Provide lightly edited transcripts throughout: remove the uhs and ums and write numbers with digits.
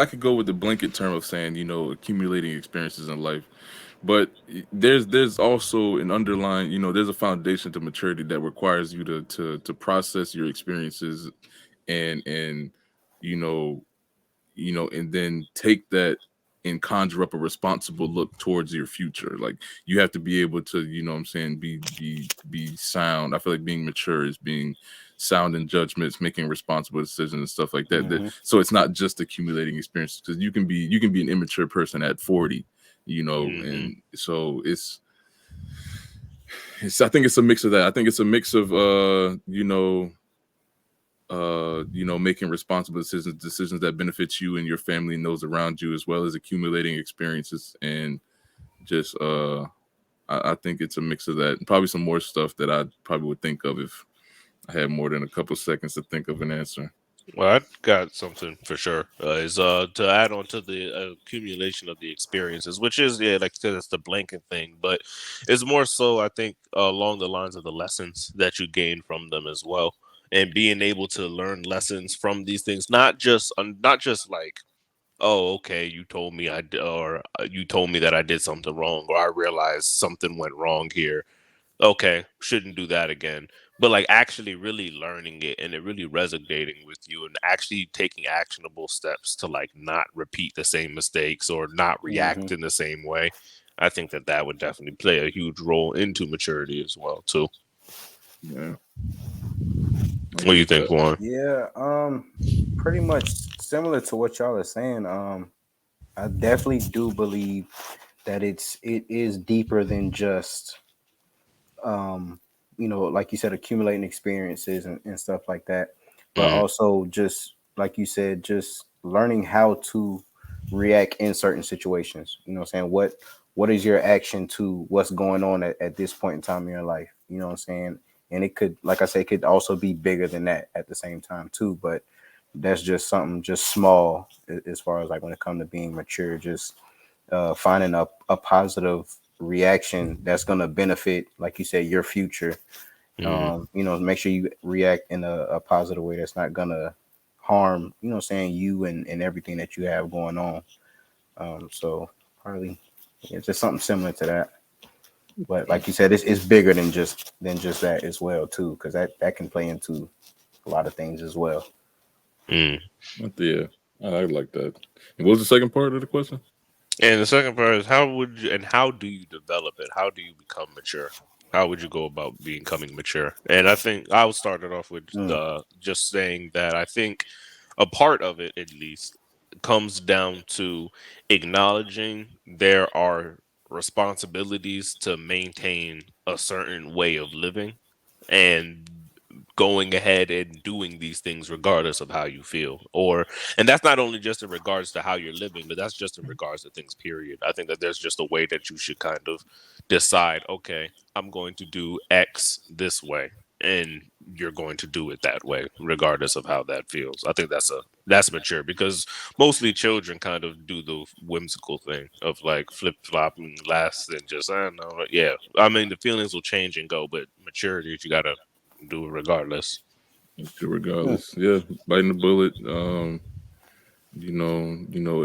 I could go with the blanket term of saying, accumulating experiences in life. But there's also an underlying, there's a foundation to maturity that requires you to process your experiences and you know and then take that and conjure up a responsible look towards your future. Like you have to be able to, what I'm saying, be sound. I feel like being mature is being sound in judgments, making responsible decisions and stuff like that. Mm-hmm. So it's not just accumulating experiences because you can be an immature person at 40, Hmm. and so it's I think it's a mix of that. I think it's a mix of making responsible decisions that benefit you and your family and those around you, as well as accumulating experiences and just I think it's a mix of that. And probably some more stuff that I probably would think of if I had more than a couple seconds to think of an answer. Well, I got something for sure. Is to add on to the accumulation of the experiences, which is, yeah, like I said, it's the blanket thing, but it's more so I think along the lines of the lessons that you gain from them as well, and being able to learn lessons from these things, not just like, oh, okay, you told me or you told me that I did something wrong, or I realized something went wrong here. Okay, shouldn't do that again. But like actually really learning it and it really resonating with you and actually taking actionable steps to like not repeat the same mistakes or not Mm-hmm. react in the same way. I think that that would definitely play a huge role into maturity as well too. Yeah, I What do agree you with think, that. Juan? Yeah, pretty much similar to what y'all are saying. I definitely do believe that it is deeper than just um, like you said, accumulating experiences and stuff like that, but Mm, also just like you said, just learning how to react in certain situations. You know what I'm saying? What is your action to what's going on at this point in time in your life? You know what I'm saying? And it could, like I said, it could also be bigger than that at the same time too. But that's just something just small as far as like when it comes to being mature, just finding a positive reaction that's going to benefit, like you said, your future. mm, Make sure you react in a positive way that's not going to harm, saying you and everything that you have going on. So probably, yeah, just something similar to that. But like you said, it's bigger than just that as well too, because that can play into a lot of things as well. mm. But yeah, I like that. And what was the second part of the question? And the second part is how do you develop it? How do you become mature? How would you go about becoming mature? And I think I'll start it off with Mm, just saying that I think a part of it, at least, comes down to acknowledging there are responsibilities to maintain a certain way of living and going ahead and doing these things regardless of how you feel, or and that's not only just in regards to how you're living, but that's just in regards to things period. I think that there's just a way that you should kind of decide, okay, I'm going to do X this way, and you're going to do it that way regardless of how that feels. I think that's mature, because mostly children kind of do the whimsical thing of like flip-flopping last and just, I don't know, yeah, I mean the feelings will change and go, but maturity, you gotta do it regardless. mm, Regardless, yeah, biting the bullet.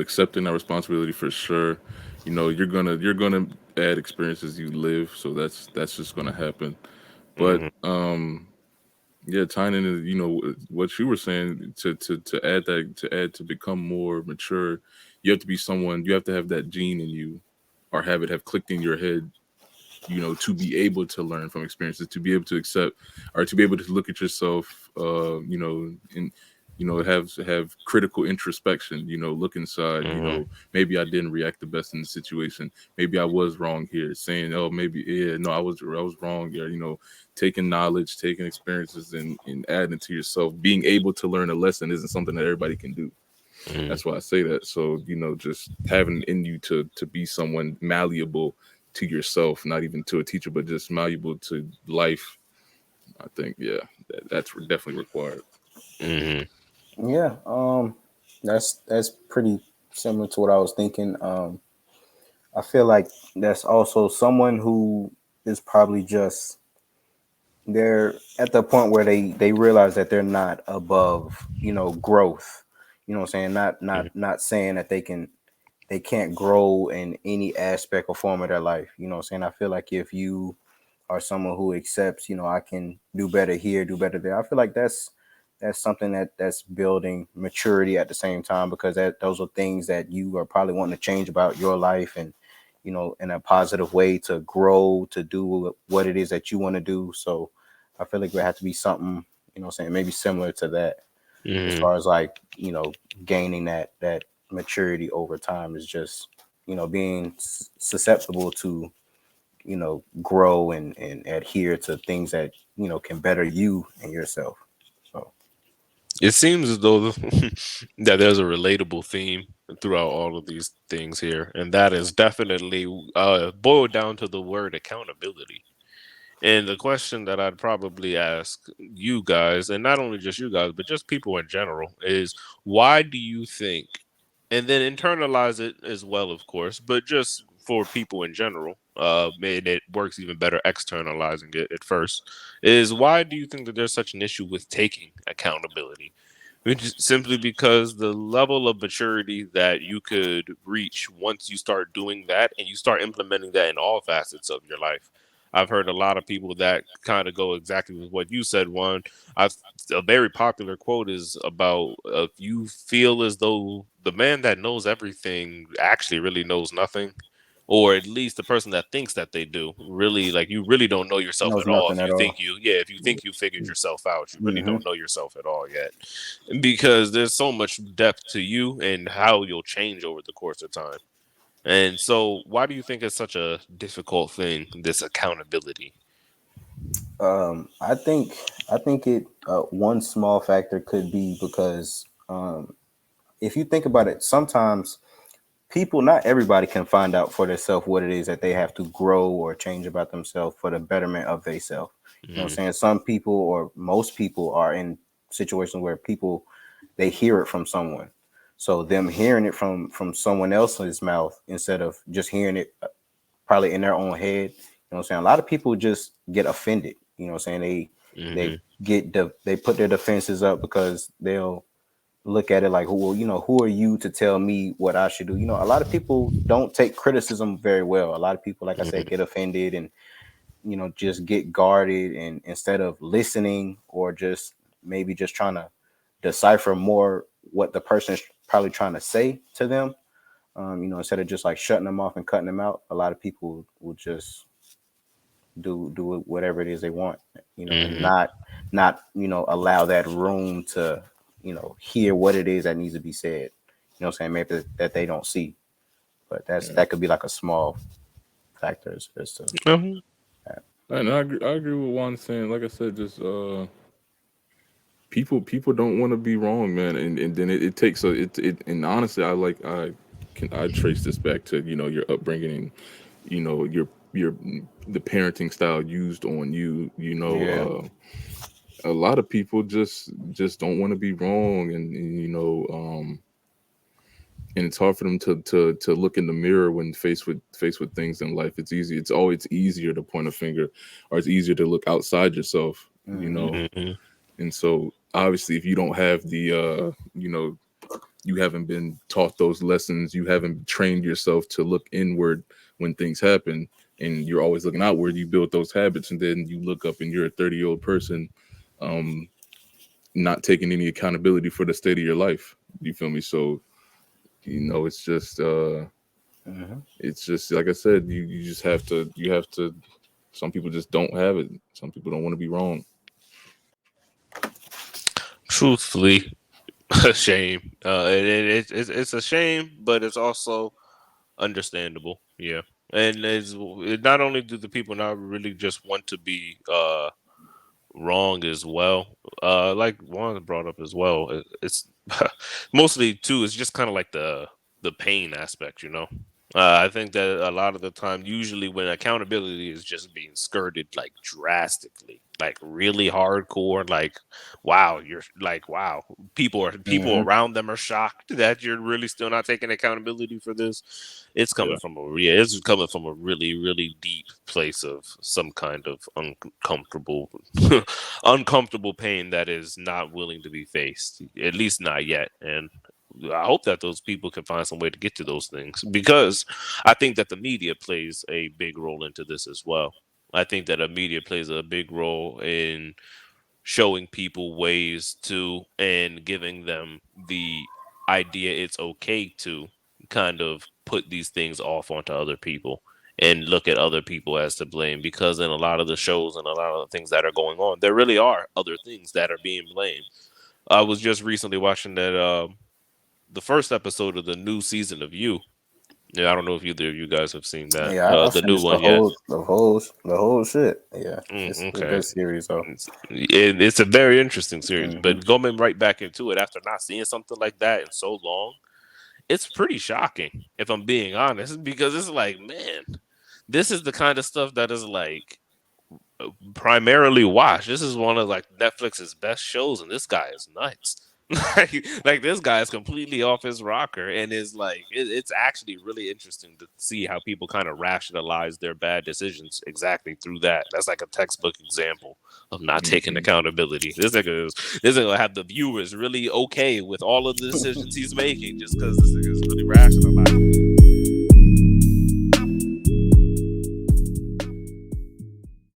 Accepting that responsibility for sure. You're gonna add experiences you live, so that's just gonna happen. But Hmm. yeah, tying into what you were saying to become more mature, you have to be someone. You have to have that gene in you, or have it have clicked in your head. To be able to learn from experiences, to be able to accept, or to be able to look at yourself, and have critical introspection. Look inside. Hmm. Maybe I didn't react the best in the situation. Maybe I was wrong here. Saying, oh, maybe yeah, no, I was wrong here. Taking knowledge, taking experiences, and adding to yourself. Being able to learn a lesson isn't something that everybody can do. Hmm. That's why I say that. So, just having in you to be someone malleable to yourself, not even to a teacher, but just malleable to life. I think, yeah, that's definitely required. Hmm. yeah, that's pretty similar to what I was thinking. I feel like that's also someone who is probably just they're at the point where they realize that they're not above growth. You know what I'm saying? Not saying that they can't grow in any aspect or form of their life. You know what I'm saying? I feel like if you are someone who accepts, I can do better here, do better there. I feel like that's something that's building maturity at the same time, because those are things that you are probably wanting to change about your life, and in a positive way, to grow, to do what it is that you want to do. So I feel like there have to be something, what I'm saying, maybe similar to that, as Hmm. far as like, gaining that maturity over time, is just, being susceptible to, grow and adhere to things that, can better you and yourself. So It seems as though that there's a relatable theme throughout all of these things here, and that is definitely boiled down to the word accountability. And the question that I'd probably ask you guys, and not only just you guys, but just people in general, is why do you think, and then internalize it as well, of course, but just for people in general, and it works even better externalizing it at first, is why do you think that there's such an issue with taking accountability? Which is simply because the level of maturity that you could reach once you start doing that and you start implementing that in all facets of your life. I've heard a lot of people that kind of go exactly with what you said. One, I've a very popular quote is about if you feel as though the man that knows everything actually really knows nothing, or at least the person that thinks that they do really, like, you really don't know yourself knows at all. nothing If at you all. think you, yeah, if you think you figured yourself out, you really Hmm. don't know yourself at all yet, because there's so much depth to you and how you'll change over the course of time. And so, why do you think it's such a difficult thing, this accountability? I think it one small factor could be because, if you think about it, sometimes people, not everybody can find out for themselves what it is that they have to grow or change about themselves for the betterment of themselves. You know what I'm Hmm. saying? Some people, or most people, are in situations where people, they hear it from someone. So them hearing it from someone else's mouth, instead of just hearing it probably in their own head. You know what I'm saying? A lot of people just get offended. You know what I'm saying? They Hmm. they put their defenses up, because they'll look at it like, well, who are you to tell me what I should do? A lot of people don't take criticism very well. A lot of people, like I said, Hmm. get offended, and just get guarded, and instead of listening, or just maybe just trying to decipher more what the person's probably trying to say to them, instead of just like shutting them off and cutting them out, a lot of people will just do whatever it is they want, and Hmm. not allow that room to hear what it is that needs to be said. You know what I'm saying? Maybe that they don't see, but Yeah. that could be like a small factor as to Hmm. that. And I agree with Juan saying, like I said, just people don't want to be wrong, man, and then it takes and honestly, I trace this back to your upbringing, and your the parenting style used on you. Yeah. A lot of people just don't want to be wrong, and and it's hard for them to look in the mirror when faced with things in life. It's always easier to point a finger, or it's easier to look outside yourself, Hmm. Hmm. and so obviously, if you don't have you haven't been taught those lessons, you haven't trained yourself to look inward when things happen, and you're always looking outward, you build those habits, and then you look up and you're a 30-year-old person, um not taking any accountability for the state of your life. You feel me? So Hmm. it's just like I said, you just have to some people just don't have it. Some people don't want to be wrong. Truthfully, a shame. It's a shame, but it's also understandable. Yeah, and not only do the people not really just want to be wrong as well. Like Juan brought up as well. It's mostly too. It's just kind of like the pain aspect, you know. I think that a lot of the time, usually when accountability is just being skirted like drastically, like really hardcore, like wow, you're like wow, people Hmm. around them are shocked that you're really still not taking accountability for this. It's coming Yeah. from it's coming from a really deep place of some kind of uncomfortable uncomfortable pain that is not willing to be faced, at least not yet. And I hope that those people can find some way to get to those things, because I think that the media plays a big role into this as well. I think that a media plays a big role in showing people ways to, and giving them the idea it's okay to kind of put these things off onto other people and look at other people as to blame, because in a lot of the shows and a lot of the things that are going on, there really are other things that are being blamed. I was just recently watching that the first episode of the new season of You. Yeah, I don't know if either of you guys have seen that, Yeah, I the new finished the one yet. whole shit. Yeah, it's a Okay. good series though. It's a very interesting series, Hmm. but going right back into it after not seeing something like that in so long, it's pretty shocking, if I'm being honest, because it's like, man, this is the kind of stuff that is like primarily watched. This is one of like Netflix's best shows, and this guy is nuts. Like this guy is completely off his rocker, and is like it's actually really interesting to see how people kind of rationalize their bad decisions exactly through that. That's like a textbook example of not taking Hmm. accountability. This nigga have the viewers really okay with all of the decisions he's making, just because this nigga is really rationalizing